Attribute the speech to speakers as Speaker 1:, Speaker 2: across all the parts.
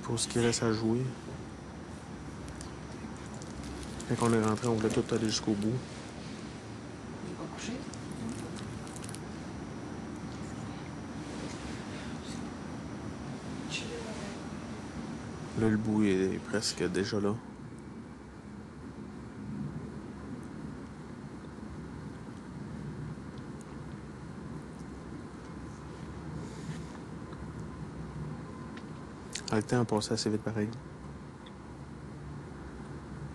Speaker 1: pour ce qui reste à jouer. Quand on est rentré, on voulait tout aller jusqu'au bout.
Speaker 2: Il est pas couché?
Speaker 1: Là, le bout est presque déjà là. Le temps a passé assez vite pareil.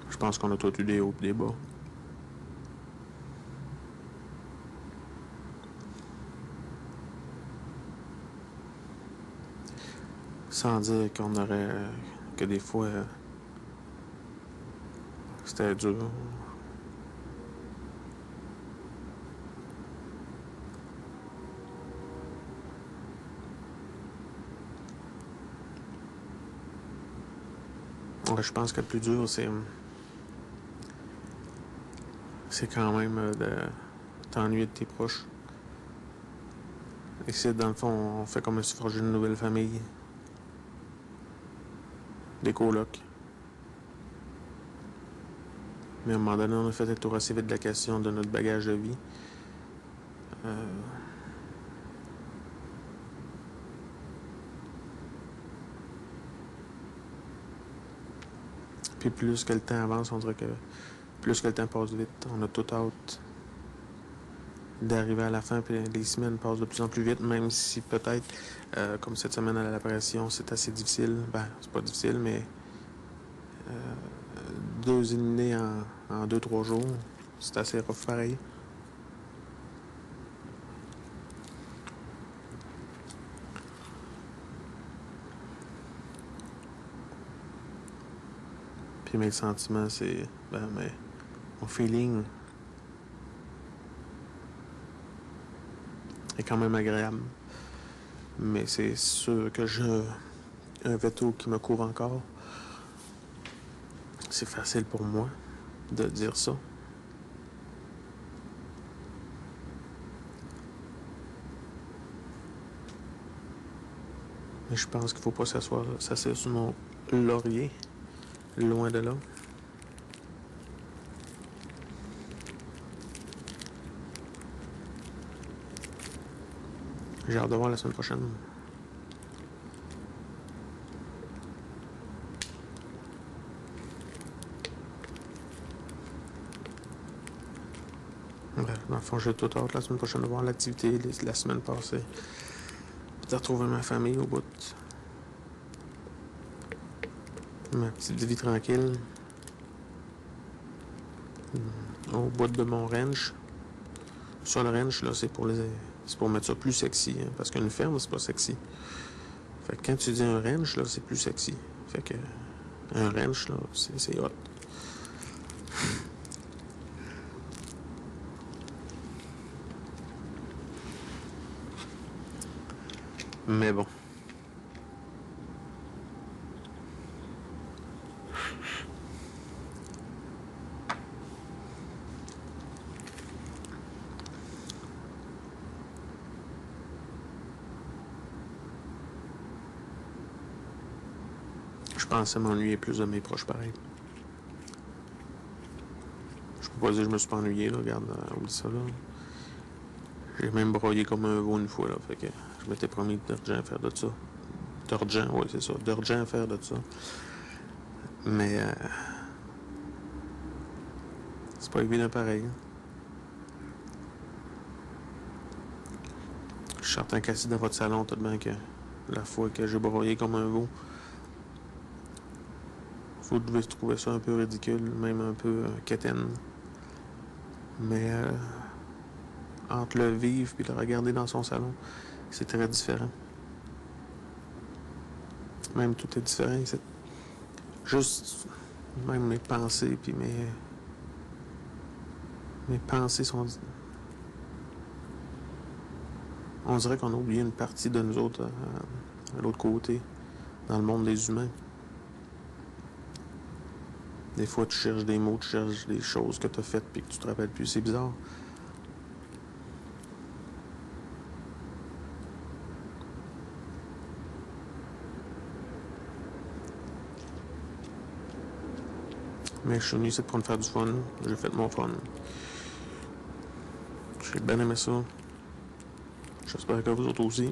Speaker 1: Je pense qu'on a tous eu des hauts et des bas. Sans dire qu'on aurait... que des fois... c'était dur. Ouais, je pense que le plus dur, c'est quand même de t'ennuyer de tes proches. Ici, dans le fond, on fait comme si forger une nouvelle famille. Des colocs. Mais à un moment donné, on a fait le tour assez vite de la question de notre bagage de vie. Puis plus que le temps avance, on dirait que plus que le temps passe vite. On a tout hâte d'arriver à la fin, puis les semaines passent de plus en plus vite, même si peut-être, comme cette semaine à la pression, c'est assez difficile. Ben, c'est pas difficile, mais 2 éliminés en 2-3 jours, c'est assez rough pareil. Puis mes sentiments, c'est... mais mon feeling est quand même agréable. Mais c'est sûr que j'ai un veto qui me couvre encore. C'est facile pour moi de dire ça. Mais je pense qu'il faut pas s'asseoir sur mon laurier. Loin de là. J'ai hâte de voir la semaine prochaine. Bref, dans le fond, j'ai tout hâte la semaine prochaine de voir l'activité de la semaine passée. De retrouver ma famille au bout. Ma petite vie tranquille. Au bout de mon ranch. Sur le ranch, là, c'est pour mettre ça plus sexy. Hein, parce qu'une ferme, c'est pas sexy. Fait que quand tu dis un ranch, là, c'est plus sexy. Fait que un ranch, là, c'est hot. Mais bon. Je pensais m'ennuyer plus de mes proches pareil. Je peux pas dire que je me suis pas ennuyé, là. Regarde, oublie ça, là. J'ai même broyé comme un veau une fois, là. Fait que je m'étais promis d'urgent à faire de ça. D'urgent, oui, c'est ça. D'urgent à faire de ça. Mais c'est pas évident pareil. Je suis certain qu'assis dans votre salon, tout de même que la fois que j'ai broyé comme un veau, vous devez trouver ça un peu ridicule, même un peu quétaine. Mais entre le vivre et le regarder dans son salon, c'est très différent. Même tout est différent. C'est juste, même mes pensées puis mes pensées sont... On dirait qu'on a oublié une partie de nous autres à l'autre côté, dans le monde des humains. Des fois, tu cherches des mots, tu cherches des choses que tu as faites puis que tu te rappelles plus. C'est bizarre. Mais je suis venu ici pour me faire du fun. J'ai fait mon fun. J'ai bien aimé ça. J'espère que vous autres aussi.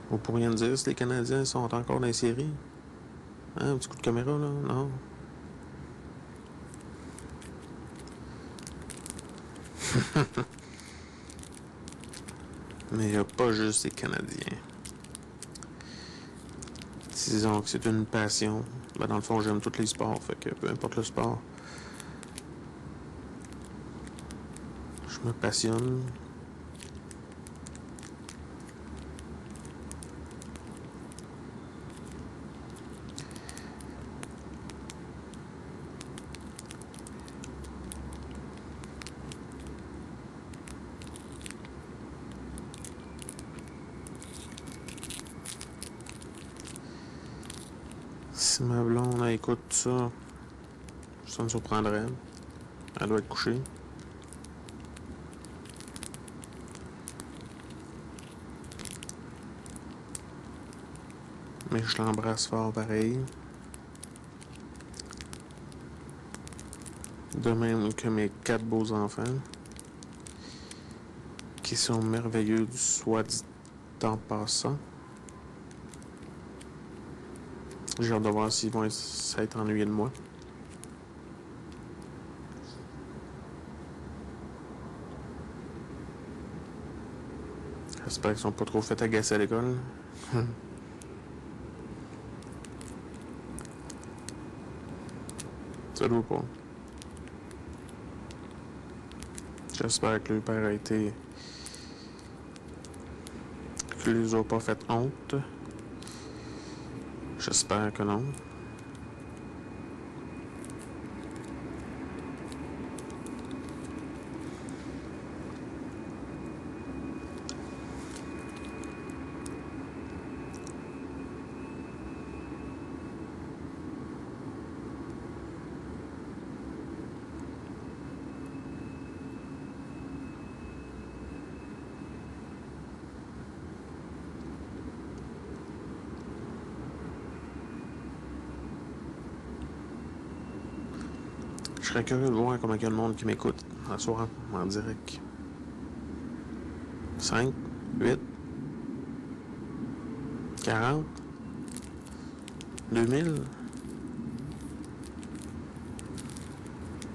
Speaker 1: Vous pourriez me dire si les Canadiens sont encore dans les séries? Hein, un petit coup de caméra, là? Non? Mais il n'y a pas juste les Canadiens. Disons que c'est une passion. Ben, dans le fond, j'aime tous les sports, fait que peu importe le sport, je me passionne. Si ma blonde elle écoute ça, ça me surprendrait. Elle doit être couchée. Mais je l'embrasse fort pareil. De même que mes 4 beaux enfants. Qui sont merveilleux, soit dit en passant. J'ai hâte de voir s'ils vont s'être ennuyés de moi. J'espère qu'ils sont pas trop fait agacer à l'école. Ça doit pas. J'espère que le père a été... qu'il les a pas fait honte. J'espère que non. Je serais curieux de voir comment il y a le monde qui m'écoute ce soir en direct. 5, 8, 40, 2000.